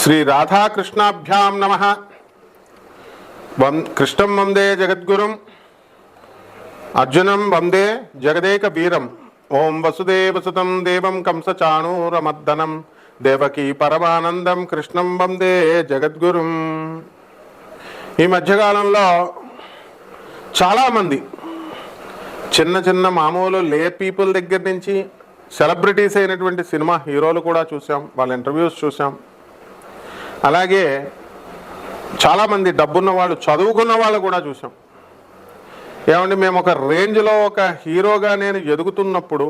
శ్రీ రాధాకృష్ణాభ్యాం నమః. కృష్ణం వందే జగద్గురుం, అర్జునం వందే జగదేక వీరం. ఓం వసుదేవసుతం దేవం కంసచాణూరమర్దనం దేవకీ పరమానందం కృష్ణం వందే జగద్గురుం. ఈ మధ్యకాలంలో చాలామంది చిన్న చిన్న మామూలు లే పీపుల్ దగ్గర నుంచి సెలబ్రిటీస్ అయినటువంటి సినిమా హీరోలు కూడా చూసాం, వాళ్ళ ఇంటర్వ్యూస్ చూసాం. అలాగే చాలామంది డబ్బున్న వాళ్ళు, చదువుకున్న వాళ్ళు కూడా చూసాం. ఏమండి, మేము ఒక రేంజ్లో ఒక హీరోగా నేను ఎదుగుతున్నప్పుడు,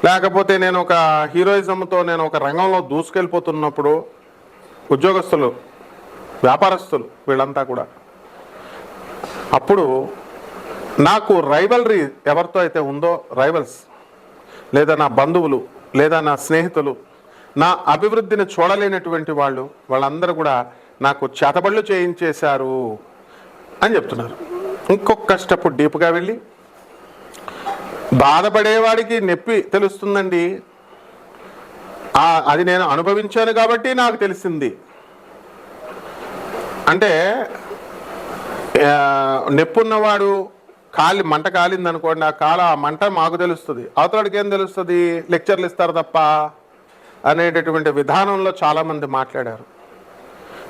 లేకపోతే నేను ఒక హీరోయిజంతో నేను ఒక రంగంలో దూసుకెళ్ళిపోతున్నప్పుడు ఉద్యోగస్తులు, వ్యాపారస్తులు వీళ్ళంతా కూడా, అప్పుడు నాకు రైవల్రీ ఎవరితో అయితే ఉందో, రైవల్స్ లేదా నా బంధువులు లేదా నా స్నేహితులు, నా అభివృద్ధిని చూడలేనటువంటి వాళ్ళందరూ కూడా నాకు చేతబళ్ళు చేయించేశారు అని చెప్తున్నారు. ఇంకొక స్టెప్ డీప్గా వెళ్ళి, బాధపడేవాడికి నొప్పి తెలుస్తుందండి, అది నేను అనుభవించాను కాబట్టి నాకు తెలిసింది అంటే, నొప్పున్నవాడు మంట కాలింది అనుకోండి, ఆ మంట మాకు తెలుస్తుంది, అవతలకి ఏం తెలుస్తుంది, లెక్చర్లు ఇస్తారు తప్ప అనేటటువంటి విధానంలో చాలామంది మాట్లాడారు.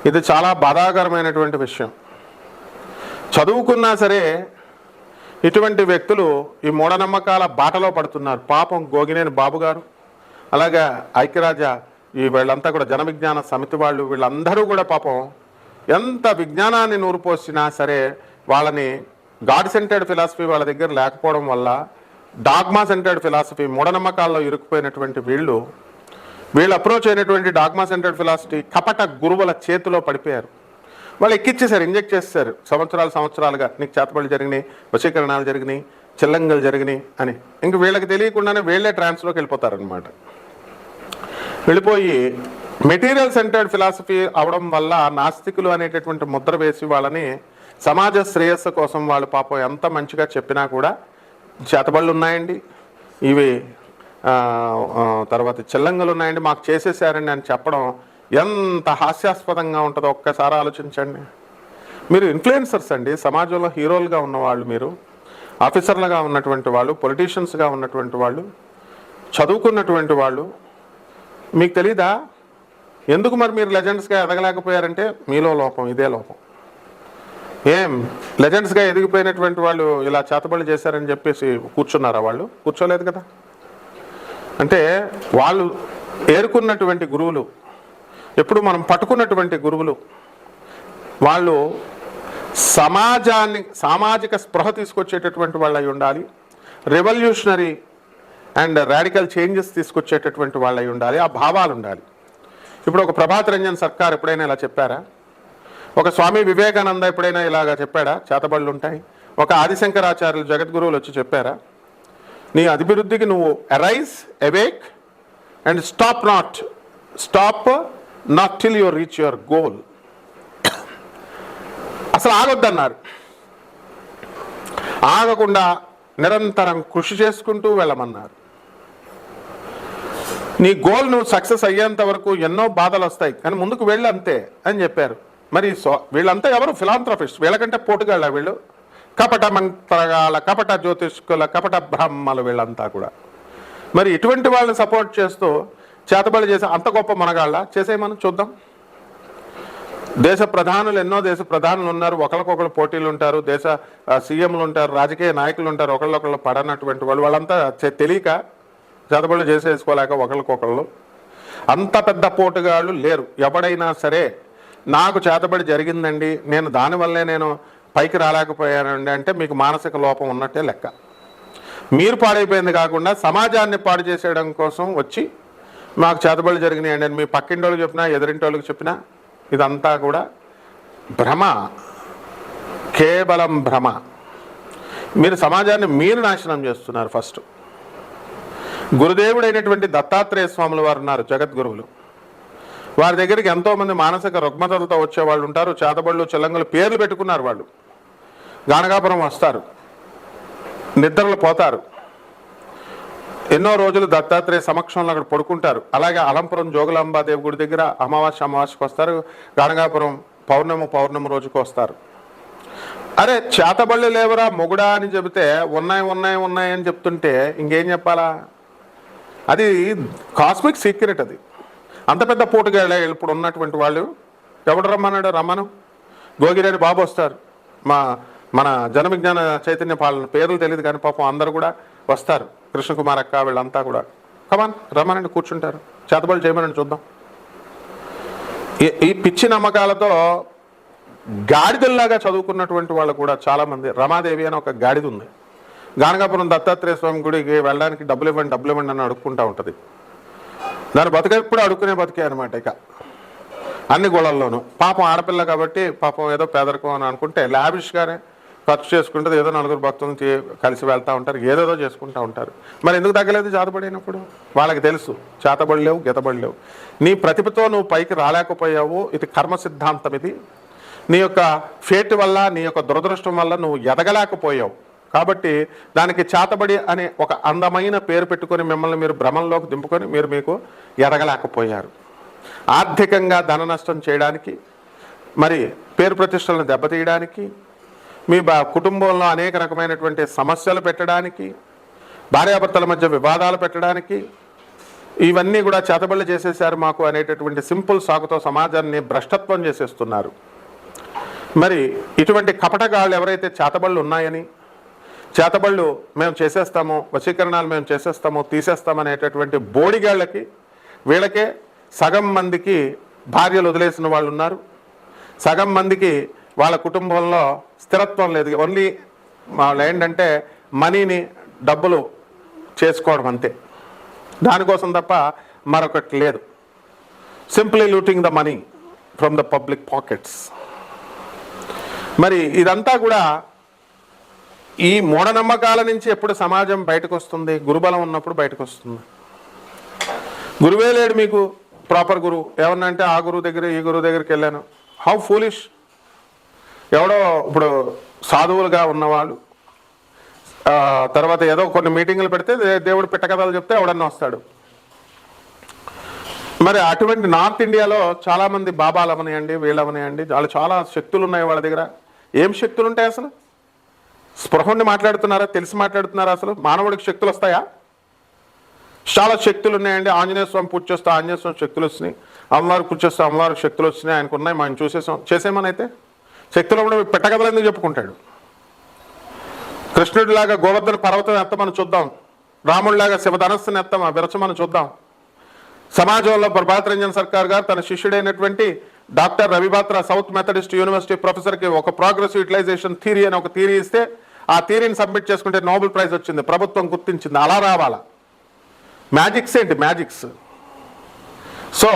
ఇది చాలా బాధాకరమైనటువంటి విషయం. చదువుకున్నా సరే ఇటువంటి వ్యక్తులు ఈ మూఢనమ్మకాల బాటలో పడుతున్నారు. పాపం గోగినేని బాబు గారు, అలాగే ఐక్యరాజ్య వీళ్ళంతా కూడా జన విజ్ఞాన సమితి వాళ్ళు, వీళ్ళందరూ కూడా పాపం ఎంత విజ్ఞానాన్ని నూరుపోసినా సరే వాళ్ళని గాడ్ సెంటర్డ్ ఫిలాసఫీ వాళ్ళ దగ్గర లేకపోవడం వల్ల, డాగ్మా సెంటర్డ్ ఫిలాసఫీ మూఢనమ్మకాల్లో ఇరుక్కుపోయినటువంటి వీళ్ళు అప్రోచ్ అయినటువంటి డాగ్మా సెంటర్డ్ ఫిలాసఫీ కపట గురువుల చేతిలో పడిపోయారు. వాళ్ళు ఎక్కిచ్చేశారు, ఇంజెక్ట్ చేస్తారు సంవత్సరాలుగా. నీకు చేతబడులు జరిగినాయి, వశీకరణాలు జరిగినాయి, చిల్లంగలు జరిగినాయి అని. ఇంక వీళ్ళకి తెలియకుండానే వీళ్ళే ట్రాన్స్లోకి వెళ్ళిపోతారనమాట. వెళ్ళిపోయి మెటీరియల్ సెంటర్డ్ ఫిలాసఫీ అవడం వల్ల నాస్తికులు అనేటటువంటి ముద్ర వేసి వాళ్ళని సమాజ శ్రేయస్సు కోసం వాళ్ళు పాపం ఎంత మంచిగా చెప్పినా కూడా చేతబళ్ళు ఉన్నాయండి, ఇవి తర్వాత చిల్లంగలు ఉన్నాయండి, మాకు చేసేసారండి అని చెప్పడం ఎంత హాస్యాస్పదంగా ఉంటుందో ఒక్కసారి ఆలోచించండి. మీరు ఇన్ఫ్లుయెన్సర్స్ అండి, సమాజంలో హీరోలుగా ఉన్నవాళ్ళు, మీరు ఆఫీసర్లుగా ఉన్నటువంటి వాళ్ళు, పొలిటీషియన్స్గా ఉన్నటువంటి వాళ్ళు, చదువుకున్నటువంటి వాళ్ళు, మీకు తెలీదా ఎందుకు మరి మీరు లెజెండ్స్గా ఎదగలేకపోయారంటే? మీలో లోపం, ఇదే లోపం. ఏం లెజెండ్స్గా ఎదిగిపోయినటువంటి వాళ్ళు ఇలా చేతబడులు చేశారని చెప్పేసి కూర్చున్నారా? వాళ్ళు కూర్చోలేదు కదా. అంటే వాళ్ళు ఏరుకున్నటువంటి గురువులు, ఎప్పుడు మనం పట్టుకున్నటువంటి గురువులు, వాళ్ళు సామాజిక స్పృహ తీసుకొచ్చేటటువంటి వాళ్ళు అయి ఉండాలి, రెవల్యూషనరీ అండ్ రాడికల్ చేంజెస్ తీసుకొచ్చేటటువంటి వాళ్ళు అయి ఉండాలి, ఆ భావాలు ఉండాలి. ఇప్పుడు ఒక ప్రభాత్ రంజన్ సర్కార్ ఎప్పుడైనా ఇలా చెప్పారా? ఒక స్వామి వివేకానంద ఎప్పుడైనా ఇలాగా చెప్పాడా చేతబడులు ఉంటాయి? ఒక ఆదిశంకరాచార్యులు జగద్గురువులు వచ్చి చెప్పారా? నీ అభివృద్ధికి నువ్వు arise, awake and stop not till you reach your goal. అసలు ఆగొద్దన్నారు. ఆగకుండా నిరంతరం కృషి చేసుకుంటూ వెళ్ళమన్నారు. నీ గోల్ నువ్వు సక్సెస్ అయ్యేంత వరకు ఎన్నో బాధలు వస్తాయి, కానీ ముందుకు వెళ్ళి అంతే అని చెప్పారు. మరి వీళ్ళంతా ఎవరు? ఫిలాంథ్రఫిస్ట్. వీళ్ళకంటే పోటుగాళ్ళ వీళ్ళు, కపట మంత్రగాళ్ళ, కపట జ్యోతిష్కుల, కపట బ్రహ్మలు వీళ్ళంతా కూడా. మరి ఇటువంటి వాళ్ళని సపోర్ట్ చేస్తూ చేతబడి చేసే అంత గొప్ప మనగాళ్ళ చేసేయమని చూద్దాం. దేశ ప్రధానులు, ఎన్నో దేశ ప్రధానులు ఉన్నారు, ఒకరికొకరు పోటీలు ఉంటారు, దేశ సీఎంలు ఉంటారు, రాజకీయ నాయకులు ఉంటారు, ఒకళ్ళొకళ్ళు పడనటువంటి వాళ్ళంతా తెలియక చేతబడులు చేసేసుకోలేక ఒకరికొకళ్ళు. అంత పెద్ద పోటుగాళ్ళు లేరు. ఎవడైనా సరే నాకు చేతబడి జరిగిందండి, నేను దానివల్లే నేను పైకి రాలేకపోయానండి అంటే మీకు మానసిక లోపం ఉన్నట్టే లెక్క. మీరు పాడైపోయింది కాకుండా సమాజాన్ని పాడు చేసేయడం కోసం వచ్చి మాకు చేతబడులు జరిగినాయండి అని మీ పక్కింటోళ్ళకి చెప్పినా, ఎదురింటోళ్ళకి చెప్పినా ఇదంతా కూడా భ్రమ, కేవలం భ్రమ. మీరు సమాజాన్ని మీరు నాశనం చేస్తున్నారు. ఫస్ట్ గురుదేవుడైనటువంటి దత్తాత్రేయ స్వాముల వారు ఉన్నారు, జగద్గురువులు. వారి దగ్గరికి ఎంతోమంది మానసిక రుగ్మతలతో వచ్చేవాళ్ళు ఉంటారు. చేతబళ్ళు, చిల్లంగులు పేర్లు పెట్టుకున్నారు. వాళ్ళు గానగాపురం వస్తారు, నిద్రలు పోతారు, ఎన్నో రోజులు దత్తాత్రేయ సమక్షంలో అక్కడ పడుకుంటారు. అలాగే అలంపురం జోగులాంబాదేవి గుడి దగ్గర అమావాస్యకు వస్తారు, గానగాపురం పౌర్ణమి రోజుకు వస్తారు. అరే చేతబళ్ళు లేవరా మొగుడా అని చెబితే ఉన్నాయి అని చెప్తుంటే ఇంకేం చెప్పాలా? అది కాస్మిక్ సీక్రెట్. అది అంత పెద్ద పోటుగా ఇప్పుడు ఉన్నటువంటి వాళ్ళు ఎవడు రమ్మన్నాడు? రమ్మను. గోగిరేని బాబు వస్తారు, మన జన విజ్ఞాన చైతన్య పాలన పేర్లు తెలియదు కానీ పాపం అందరూ కూడా వస్తారు. కృష్ణకుమార్ అక్క వీళ్ళంతా కూడా కమాన్ రమ్మనండి, కూర్చుంటారు. చేతబడులు చేయమని చూద్దాం. ఈ పిచ్చి నమ్మకాలతో గాడిదల్లాగా చదువుకున్నటువంటి వాళ్ళు కూడా చాలామంది. రమాదేవి అని ఒక గాడిద ఉంది, గానగాపురం దత్తాత్రేయ స్వామి గుడికి వెళ్ళడానికి డబ్బులు ఇవ్వండి అని అడుక్కుంటూ ఉంటుంది. దాని బతికెప్పుడు అడుక్కునే బతికే అనమాట. ఇక అన్ని గోళల్లోనూ పాపం ఆడపిల్ల కాబట్టి పాపం ఏదో పేదరికం అని అనుకుంటే లావిష్గానే ఖర్చు చేసుకుంటుంది. ఏదో నలుగురు భక్తులను కలిసి వెళ్తూ ఉంటారు, ఏదేదో చేసుకుంటూ ఉంటారు. మరి ఎందుకు తగ్గలేదు చేతబడినప్పుడు? వాళ్ళకి తెలుసు చేతబడలేవు గీతబడలేవు. నీ ప్రతిభతో నువ్వు పైకి రాలేకపోయావు. ఇది కర్మ సిద్ధాంతం. ఇది నీ యొక్క ఫేట్ వల్ల, నీ యొక్క దురదృష్టం వల్ల నువ్వు ఎదగలేకపోయావు. కాబట్టి దానికి చేతబడి అనే ఒక అందమైన పేరు పెట్టుకొని మిమ్మల్ని మీరు భ్రమంలోకి దింపుకొని మీకు ఎదగలేకపోయారు. ఆర్థికంగా ధన నష్టం చేయడానికి, మరి పేరు ప్రతిష్టలను దెబ్బతీయడానికి, మీ కుటుంబంలో అనేక రకమైనటువంటి సమస్యలు పెట్టడానికి, భార్యాభర్తల మధ్య వివాదాలు పెట్టడానికి, ఇవన్నీ కూడా చేతబళ్ళు చేసేసారు మాకు అనేటటువంటి సింపుల్ సాకుతో సమాజాన్ని భ్రష్టత్వం చేసేస్తున్నారు. మరి ఇటువంటి కపటగాళ్ళు ఎవరైతే చేతబళ్ళు ఉన్నాయని, చేతబళ్ళు మేము చేసేస్తాము, వశీకరణాలు మేము చేసేస్తాము, తీసేస్తాము అనేటటువంటి బోడిగాళ్ళకి, వీళ్ళకే సగం మందికి భార్యలు వదిలేసిన వాళ్ళు ఉన్నారు, సగం మందికి వాళ్ళ కుటుంబంలో స్థిరత్వం లేదు. ఓన్లీ వాళ్ళు ఏంటంటే మనీని డబ్బులు చేసుకోవడం అంతే, దానికోసం తప్ప మరొకటి లేదు. Simply looting the money from the public pockets. మరి ఇదంతా కూడా ఈ మూఢనమ్మకాల నుంచి ఎప్పుడు సమాజం బయటకు వస్తుంది? గురుబలం ఉన్నప్పుడు బయటకు వస్తుంది. గురువే లేడు మీకు, ప్రాపర్ గురువు. ఏమన్నా అంటే ఆ గురువు దగ్గర ఈ గురువు దగ్గరికి వెళ్ళాను. How foolish. ఎవడో ఇప్పుడు సాధువులుగా ఉన్నవాళ్ళు తర్వాత ఏదో కొన్ని మీటింగులు పెడితే దేవుడు పిట్టకథలు చెప్తే ఎవడన్నా వస్తాడు. మరి అటువంటి నార్త్ ఇండియాలో చాలామంది బాబాలు అవనియండి, వీళ్ళు అవనియండి, వాళ్ళు చాలా శక్తులు ఉన్నాయి వాళ్ళ దగ్గర. ఏం శక్తులు ఉంటాయి అసలు? స్పృహండి మాట్లాడుతున్నారా? తెలిసి మాట్లాడుతున్నారా? అసలు మానవుడికి శక్తులు వస్తాయా? చాలా శక్తులు ఉన్నాయండి. ఆంజనేయ స్వామి పూజ చేస్తే ఆంజనేయ స్వామి శక్తులు వచ్చినాయి, అమ్మవారికి పూజ చేస్తే అమ్మవారికి శక్తులు వచ్చినాయి, ఆయనకు ఉన్నాయి, మనం చేసేమని అయితే శక్తులు కూడా పెట్టగదలు ఎందుకు చెప్పుకుంటాడు? కృష్ణుడిలాగా గోవర్ధన పర్వతం ఎత్తమని చూద్దాం, రాముడిలాగా శివధనస్సుని విరచమని చూద్దాం. సమాజంలో ప్రభాత్ రంజన్ సర్కార్ గారు తన శిష్యుడైనటువంటి doctor Ravi Batra south Methodist university ప్రొఫెసర్కి ఒక ప్రోగ్రెసివ్ యూటిలైజేషన్ థియరీ అని ఒక థియరీ ఇస్తే ఆ థియరీని సబ్మిట్ చేసుకుంటే నోబెల్ ప్రైజ్ వచ్చింది, ప్రభుత్వం గుర్తించింది. అలా రావాలా? మ్యాజిక్స్ ఏంటి? మ్యాజిక్స్. సో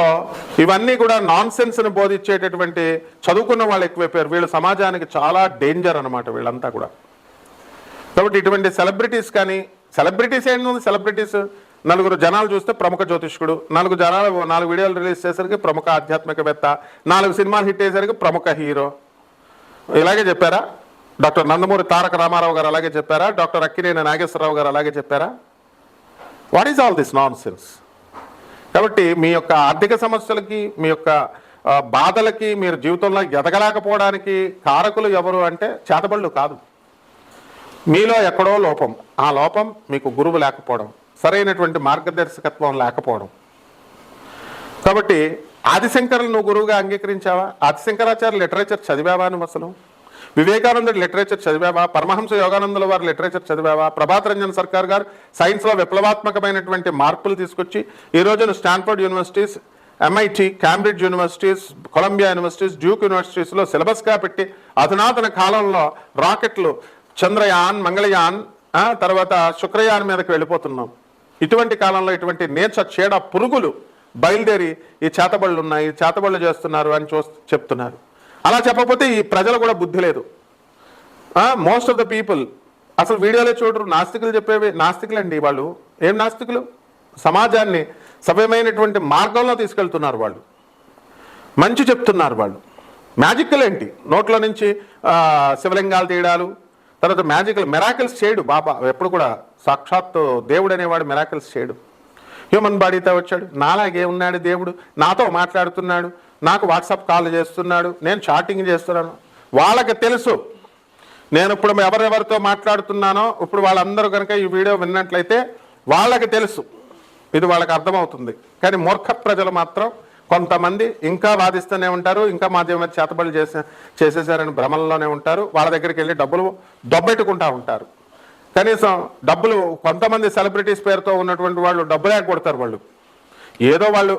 ఇవన్నీ కూడా నాన్ సెన్స్ని బోధించేటటువంటి చదువుకున్న వాళ్ళు ఎక్కువైపోయారు. వీళ్ళు సమాజానికి చాలా డేంజర్ అనమాట వీళ్ళంతా కూడా. కాబట్టి ఇటువంటి సెలబ్రిటీస్ కానీ, సెలబ్రిటీస్ ఏంటి? సెలబ్రిటీస్ నలుగురు జనాలు చూస్తే ప్రముఖ జ్యోతిష్కుడు, 4 వీడియోలు రిలీజ్ చేసరికి ప్రముఖ ఆధ్యాత్మికవేత్త, 4 సినిమాలు హిట్ అయ్యేసరికి ప్రముఖ హీరో. ఇలాగే చెప్పారా? డాక్టర్ నందమూరి తారక రామారావు గారు అలాగే చెప్పారా? డాక్టర్ అక్కినేని నాగేశ్వరరావు గారు అలాగే చెప్పారా? What is all this non sense? కాబట్టి మీ యొక్క ఆర్థిక సమస్యలకి, మీ యొక్క బాధలకి, మీరు జీవితంలో ఎదగలేకపోవడానికి కారకులు ఎవరు అంటే చేతబళ్ళు కాదు, మీలో ఎక్కడో లోపం. ఆ లోపం మీకు గురువు లేకపోవడం, సరైనటువంటి మార్గదర్శకత్వం లేకపోవడం. కాబట్టి ఆదిశంకరులు నువ్వు గురువుగా అంగీకరించావా? ఆదిశంకరాచార్య లిటరేచర్ చదివావా నువ్వు? అసలు వివేకానందుడి లిటరేచర్ చదివావా? పరమహంస యోగానందుల వారి లిటరేచర్ చదివావా? ప్రభాత్ రంజన్ సర్కార్ గారు సైన్స్లో విప్లవాత్మకమైనటువంటి మార్పులు తీసుకొచ్చి ఈ రోజున Stanford universities, MIT, Cambridge universities, Columbia universities, Duke యూనివర్సిటీస్లో సిలబస్గా పెట్టి అధునాతన కాలంలో రాకెట్లు చంద్రయాన్, మంగళయాన్, తర్వాత శుక్రయాన్ మీదకి వెళ్ళిపోతున్నాం. ఇటువంటి కాలంలో ఇటువంటి నీచ చీడ పురుగులు బయలుదేరి ఈ చేతబళ్ళు ఉన్నాయి, చేతబళ్ళు చేస్తున్నారు అని చెప్తున్నారు. అలా చెప్పకపోతే ఈ ప్రజలు కూడా బుద్ధి లేదు. మోస్ట్ ఆఫ్ ద పీపుల్ అసలు వీడియోలే చూడరు. నాస్తికులు చెప్పేవి నాస్తికులండి వాళ్ళు. ఏం నాస్తికులు? సమాజాన్ని సవ్యమైనటువంటి మార్గంలో తీసుకెళ్తున్నారు వాళ్ళు, మంచి చెప్తున్నారు వాళ్ళు. మ్యాజిక్లు ఏంటి? నోట్లో నుంచి శివలింగాలు తీయడాలు, తర్వాత మిరాకిల్స్ చేయడు బాబా ఎప్పుడు కూడా. సాక్షాత్ దేవుడు అనేవాడు మిరాకిల్స్ చేయడు. హ్యూమన్ బాడీతో వచ్చాడు, నాలాగే ఉన్నాడు దేవుడు, నాతో మాట్లాడుతున్నాడు, నాకు వాట్సాప్ కాల్ చేస్తున్నాడు, నేను చాటింగ్ చేస్తున్నాను. వాళ్ళకి తెలుసు నేను ఇప్పుడు ఎవరెవరితో మాట్లాడుతున్నానో. ఇప్పుడు వాళ్ళందరూ కనుక ఈ వీడియో విన్నట్లయితే వాళ్ళకి తెలుసు, ఇది వాళ్ళకి అర్థమవుతుంది. కానీ మూర్ఖ ప్రజలు మాత్రం కొంతమంది ఇంకా వాదిస్తూనే ఉంటారు, ఇంకా మాధ్యమ చేతబడులు చేసేసారని భ్రమల్లోనే ఉంటారు. వాళ్ళ దగ్గరికి వెళ్ళి డబ్బులు దొబ్బెట్టుకుంటూ ఉంటారు. కనీసం డబ్బులు కొంతమంది సెలబ్రిటీస్ పేరుతో ఉన్నటువంటి వాళ్ళు డబ్బులే కొడతారు. వాళ్ళు ఏదో వాళ్ళు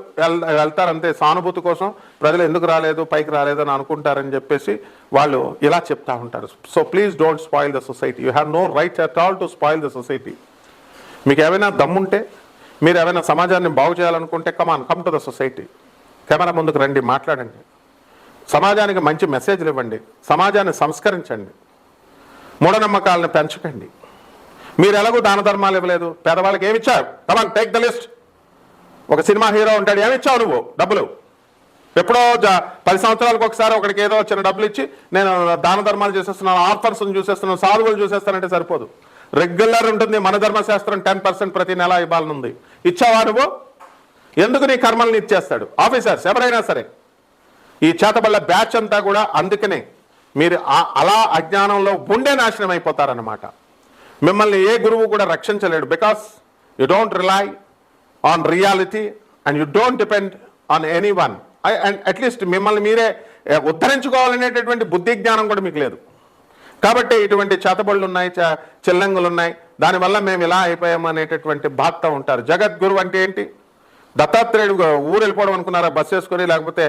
వెళ్తారు అంతే, సానుభూతి కోసం. ప్రజలు ఎందుకు రాలేదు, పైకి రాలేదు అని అనుకుంటారని చెప్పేసి వాళ్ళు ఇలా చెప్తా ఉంటారు. So please don't spoil the society. You have no right at all to spoil the society. మీకు ఏమైనా దమ్ముంటే, మీరు ఏమైనా సమాజాన్ని బాగు చేయాలనుకుంటే come to the society. Camera ముందుకు రండి, మాట్లాడండి, సమాజానికి మంచి మెసేజ్లు ఇవ్వండి, సమాజాన్ని సంస్కరించండి, మూఢనమ్మకాలను పెంచకండి. మీరు ఎలాగో దాన ధర్మాలు ఇవ్వలేదు, పేదవాళ్ళకి ఏమి ఇచ్చారు? Come on take the list. ఒక సినిమా హీరో ఉంటాడు, ఏమి ఇచ్చావు నువ్వు డబ్బులు? ఎప్పుడో 10 సంవత్సరాలకు ఒకసారి ఒకడికి ఏదో చిన్న డబ్బులు ఇచ్చి నేను దాన ధర్మాలు చేసేస్తున్నాను, ఆర్ఫర్స్ని చూసేస్తున్నాను, సాధువులు చూసేస్తానంటే సరిపోదు. రెగ్యులర్ ఉంటుంది మన ధర్మశాస్త్రం. 10% ప్రతి నెల ఇవ్వాలనుంది. ఇచ్చావా నువ్వు? ఎందుకు నీ కర్మల్ని ఇచ్చేస్తాడు ఆఫీసర్స్ ఎవరైనా సరే. ఈ చేతబళ్ళ బ్యాచ్ అంతా కూడా అందుకనే మీరు అలా అజ్ఞానంలో ఉండే నాశనం అయిపోతారన్నమాట. మిమ్మల్ని ఏ గురువు కూడా రక్షించలేడు. Because you don't rely on reality and you don't depend on anyone. And at least మిమ్మల్ని మీరే ఉద్ధరించుకోవాలనేటటువంటి బుద్ధి జ్ఞానం కూడా మీకు లేదు. కాబట్టి ఇటువంటి చేతబళ్ళు ఉన్నాయి, చిల్లంగులు ఉన్నాయి. దానివల్ల మేము ఇలా అయిపోయాము అనేటటువంటి బాధతో ఉంటారు. జగద్గురు అంటే ఏంటి? దత్తాత్రేయుడు ఊరు వెళ్ళిపోవడం అనుకున్నారా? బస్సు వేసుకొని, లేకపోతే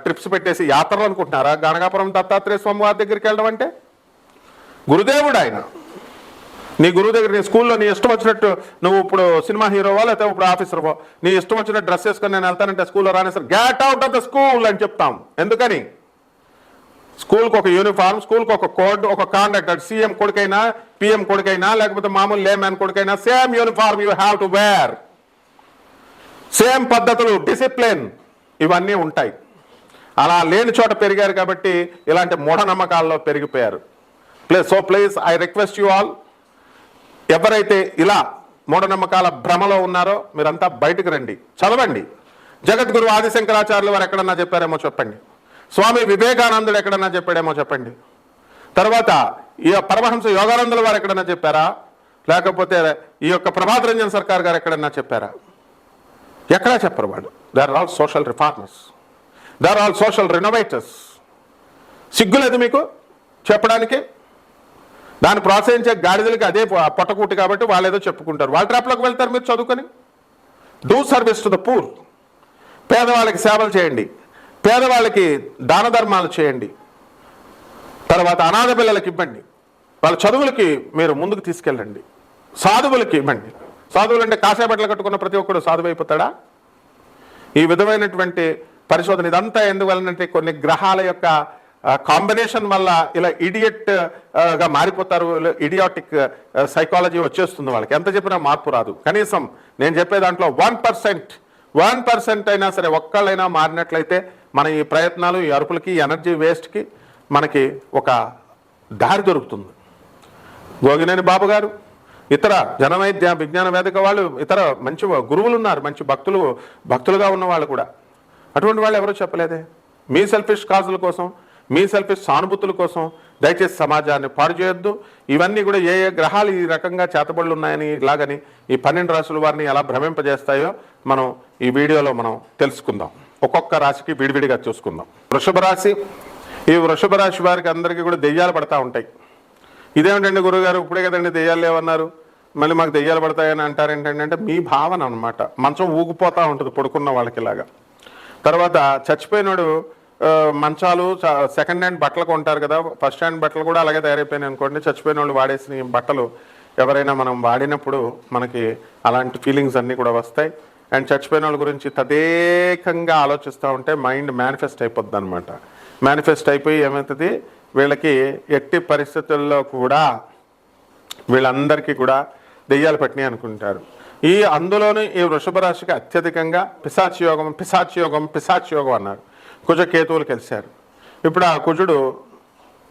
ట్రిప్స్ పెట్టేసి యాత్రలు అనుకుంటున్నారా? గణగాపురం దత్తాత్రేయ స్వామి వారి దగ్గరికి వెళ్ళడం అంటే గురుదేవుడు ఆయన. నీ గురువు దగ్గర, నీ స్కూల్లో నీ ఇష్టం వచ్చినట్టు నువ్వు ఇప్పుడు సినిమా హీరోవా లేకపోతే ఇప్పుడు ఆఫీసర్వో, నీ ఇష్టం వచ్చినట్టు డ్రెస్ వేసుకొని నేను వెళ్తానంటే స్కూల్లో రానేసారు get out of the school అని చెప్తాం. ఎందుకని? స్కూల్కి ఒక యూనిఫామ్, స్కూల్కి ఒక కోడ్, ఒక కాండక్ట్. సీఎం కొడుకైనా, పిఎం కొడుకైనా, లేకపోతే మామూలు లేమ్యాన్ కొడుకైనా same uniform you have to wear. Same పద్ధతులు, డిసిప్లిన్ ఇవన్నీ ఉంటాయి. అలా లేని చోట పెరిగారు కాబట్టి ఇలాంటి మూఢనమ్మకాల్లో పెరిగిపోయారు. Please I request you all, ఎవరైతే ఇలా మూఢనమ్మకాల భ్రమలో ఉన్నారో మీరంతా బయటకు రండి, చదవండి. జగద్గురు ఆదిశంకరాచార్యులు వారు ఎక్కడన్నా చెప్పారేమో చెప్పండి. స్వామి వివేకానందుడు ఎక్కడన్నా చెప్పాడేమో చెప్పండి. తర్వాత ఈ పరమహంస యోగానందుల వారు ఎక్కడన్నా చెప్పారా? లేకపోతే ఈ యొక్క ప్రభాత్ రంజన్ సర్కార్ గారు ఎక్కడన్నా చెప్పారా? ఎక్కడా చెప్పరు వాళ్ళు. They are all social reformers, they are all social renovators. సిగ్గులేదు మీకు చెప్పడానికి? దాన్ని ప్రోత్సహించే గాడిదలకి అదే పొట్టకూటి కాబట్టి వాళ్ళు ఏదో చెప్పుకుంటారు. వాళ్ళ ట్రాప్లోకి వెళ్తారు మీరు చదువుకొని. Do service to the poor. పేదవాళ్ళకి సేవలు చేయండి, పేదవాళ్ళకి దాన ధర్మాలు చేయండి. తర్వాత అనాథ పిల్లలకి ఇవ్వండి, వాళ్ళ చదువులకి మీరు ముందుకు తీసుకెళ్ళండి. సాధువులకి ఇవ్వండి. సాధువులు అంటే కాషాయ బట్టలు కట్టుకున్న ప్రతి ఒక్కడు సాధువు అయిపోతాడా? ఈ విధమైనటువంటి పరిశోధన ఇదంతా ఎందువలనంటే కొన్ని గ్రహాల యొక్క కాంబినేషన్ వల్ల ఇలా ఇడియట్గా మారిపోతారు. ఇడియాటిక్ సైకాలజీ వచ్చేస్తుంది వాళ్ళకి. ఎంత చెప్పినా మార్పు రాదు. కనీసం నేను చెప్పే దాంట్లో 1% అయినా సరే, ఒక్కళ్ళైనా మారినట్లయితే మన ఈ ప్రయత్నాలు, ఈ అరుపులకి, ఎనర్జీ వేస్ట్కి మనకి ఒక దారి దొరుకుతుంది. గోగినేని బాబు గారు, ఇతర జనవైద్య విజ్ఞాన వేదిక వాళ్ళు, ఇతర మంచి గురువులు ఉన్నారు, మంచి భక్తులుగా ఉన్న వాళ్ళు కూడా. అటువంటి వాళ్ళు ఎవరూ చెప్పలేదే. మీ సెల్ఫిష్ కాజుల కోసం, మీ సెల్ఫిష్ సానుభూతుల కోసం దయచేసి సమాజాన్ని పాడు చేయొద్దు. ఇవన్నీ కూడా ఏ గ్రహాలు ఈ రకంగా చేతబడులు ఉన్నాయని, ఇలాగని ఈ 12 రాశుల వారిని ఎలా భ్రమింపజేస్తాయో మనం ఈ వీడియోలో మనం తెలుసుకుందాం. ఒక్కొక్క రాశికి విడివిడిగా చూసుకుందాం. వృషభ రాశి. ఈ వృషభ రాశి వారికి అందరికీ కూడా దెయ్యాలు పడతా ఉంటాయి. ఇదేమిటండి గురువుగారు, ఇప్పుడే కదండి దెయ్యాలు లేవన్నారు, మళ్ళీ మాకు దెయ్యాలు పడతాయని అంటారు ఏంటంటే మీ భావన అనమాట. మంచం ఊగిపోతూ ఉంటుంది పడుకున్న వాళ్ళకి ఇలాగా. తర్వాత చచ్చిపోయినాడు మంచాలు, సెకండ్ హ్యాండ్ బట్టలు కొంటారు కదా, ఫస్ట్ హ్యాండ్ బట్టలు కూడా అలాగే తయారైపోయినాయి అనుకోండి. చచ్చిపోయిన వాళ్ళు వాడేసిన బట్టలు ఎవరైనా మనం వాడినప్పుడు మనకి అలాంటి ఫీలింగ్స్ అన్నీ కూడా వస్తాయి. అండ్ చచ్చిపోయిన వాళ్ళ గురించి తదేకంగా ఆలోచిస్తూ ఉంటే మైండ్ మేనిఫెస్ట్ అయిపోద్ది అనమాట. మేనిఫెస్ట్ అయిపోయి ఏమవుతుంది, వీళ్ళకి ఎట్టి పరిస్థితుల్లో కూడా వీళ్ళందరికీ కూడా దెయ్యాలు పట్టినాయి అనుకుంటారు. అందులోనూ ఈ వృషభ రాశికి అత్యధికంగా పిశాచయోగం అన్నారు. కుజ కేతువులు కలిశారు. ఇప్పుడు ఆ కుజుడు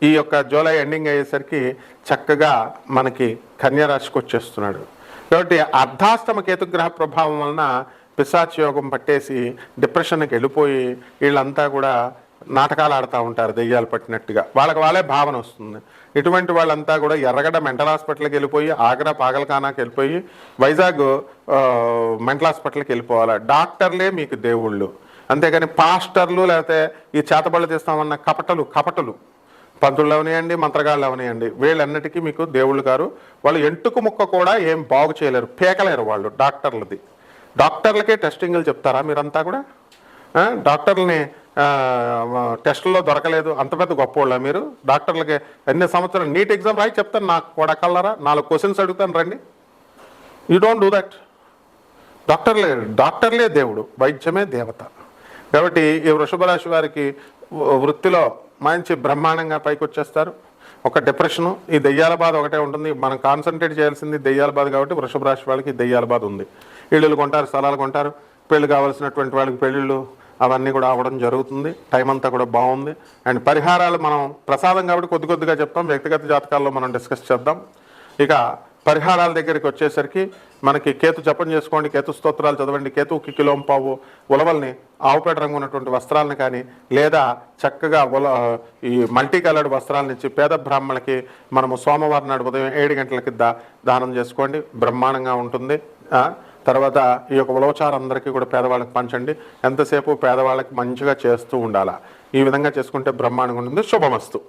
ఈ యొక్క జూలై ఎండింగ్ అయ్యేసరికి చక్కగా మనకి కన్యా రాశికి వచ్చేస్తున్నాడు. కాబట్టి అర్ధాష్టమ కేతుగ్రహ ప్రభావం వలన పిశాచ యోగం పట్టేసి డిప్రెషన్కి వెళ్ళిపోయి వీళ్ళంతా కూడా నాటకాలు ఆడుతూ ఉంటారు దెయ్యాలు పట్టినట్టుగా, వాళ్ళే భావన వస్తుంది. ఇటువంటి వాళ్ళంతా కూడా ఎర్రగడ్డ మెంటల్ హాస్పిటల్కి వెళ్ళిపోయి, ఆగ్రా పాగల్ఖానాకి వెళ్ళిపోయి, వైజాగ్ మెంటల్ హాస్పిటల్కి వెళ్ళిపోవాలి. డాక్టర్లే మీకు దేవుళ్ళు, అంతేగాని పాస్టర్లు లేకపోతే ఈ చేతబళ్ళు తీస్తామన్న కపటలు పంతులు అవనియండి, మంత్రగాళ్ళు అవనియండి, వీళ్ళన్నిటికీ మీకు దేవుళ్ళు గారు. వాళ్ళు ఎంటుకు ముక్క కూడా ఏం బాగు చేయలేరు, పేకలేరు వాళ్ళు. డాక్టర్లకే టెస్టింగ్లు చెప్తారా మీరంతా కూడా? డాక్టర్లని టెస్టుల్లో దొరకలేదు అంత పెద్ద గొప్పవాళ్ళ మీరు? డాక్టర్లకి ఎన్ని సంవత్సరాలు నీట్ ఎగ్జామ్ రాయి చెప్తాను, నాకు కొడకల్లరా 4 క్వశ్చన్స్ అడుగుతాను రండి. You don't do that. డాక్టర్లే దేవుడు, వైద్యమే దేవత. కాబట్టి ఈ వృషభ రాశి వారికి వృత్తిలో మంచి బ్రహ్మాండంగా పైకి వచ్చేస్తారు. ఒక డిప్రెషను, ఈ దెయ్యాల బాధ ఒకటే ఉంటుంది. మనం కాన్సన్ట్రేట్ చేయాల్సింది దెయ్యాల బాధ. కాబట్టి వృషభ రాశి వాళ్ళకి దెయ్యాల బాధ ఉంది. ఇళ్ళు కొంటారు, స్థలాలు కొంటారు, పెళ్లి కావాల్సినటువంటి వాళ్ళకి పెళ్ళిళ్ళు అవన్నీ కూడా అవ్వడం జరుగుతుంది. టైం అంతా కూడా బాగుంది. అండ్ పరిహారాలు మనం ప్రసాదం కాబట్టి కొద్దిగా చెప్తాం, వ్యక్తిగత జాతకాల్లో మనం డిస్కస్ చేద్దాం. ఇక పరిహారాల దగ్గరికి వచ్చేసరికి మనకి కేతు జపం చేసుకోండి, కేతు స్తోత్రాలు చదవండి, కేతువుకి కిలోంపావు ఉలవల్ని, ఆవుపేట రంగు ఉన్నటువంటి వస్త్రాలను కానీ, లేదా చక్కగా ఈ మల్టీ కలర్డ్ వస్త్రాలను ఇచ్చి పేద బ్రాహ్మణులకి మనము సోమవారం నాడు ఉదయం 7 గంటలకి దానం చేసుకోండి, బ్రహ్మాండంగా ఉంటుంది. తర్వాత ఈ యొక్క ఉలవచారు అందరికీ కూడా పేదవాళ్ళకి పంచండి. ఎంతసేపు పేదవాళ్ళకి మంచిగా చేస్తూ ఉండాలా. ఈ విధంగా చేసుకుంటే బ్రహ్మాండంగా ఉంటుంది. శుభమస్తు.